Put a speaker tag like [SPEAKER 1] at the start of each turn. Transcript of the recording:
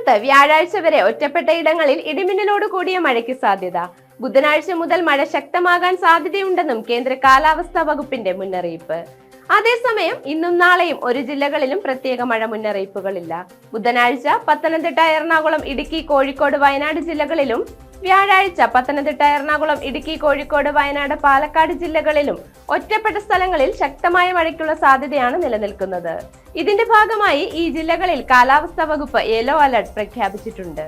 [SPEAKER 1] സംസ്ഥാനത്ത് വ്യാഴാഴ്ച വരെ ഒറ്റപ്പെട്ട ഇടങ്ങളിൽ ഇടിമിന്നലോട് കൂടിയ മഴയ്ക്ക് സാധ്യത. ബുധനാഴ്ച മുതൽ മഴ ശക്തമാകാൻ സാധ്യതയുണ്ടെന്നും കേന്ദ്ര കാലാവസ്ഥാ വകുപ്പിന്റെ മുന്നറിയിപ്പ്. അതേസമയം ഇന്നും നാളെയും ഒരു ജില്ലകളിലും പ്രത്യേക മഴ മുന്നറിയിപ്പുകളില്ല. ബുധനാഴ്ച പത്തനംതിട്ട, എറണാകുളം, ഇടുക്കി, കോഴിക്കോട്, വയനാട് ജില്ലകളിലും വ്യാഴാഴ്ച പത്തനംതിട്ട, എറണാകുളം, ഇടുക്കി, കോഴിക്കോട്, വയനാട്, പാലക്കാട് ജില്ലകളിലും ഒറ്റപ്പെട്ട സ്ഥലങ്ങളിൽ ശക്തമായ മഴയ്ക്കുള്ള സാധ്യതയാണ് നിലനിൽക്കുന്നത്. ഇതിന്റെ ഭാഗമായി ഈ ജില്ലകളിൽ കാലാവസ്ഥാ വകുപ്പ് യെല്ലോ അലർട്ട് പ്രഖ്യാപിച്ചിട്ടുണ്ട്.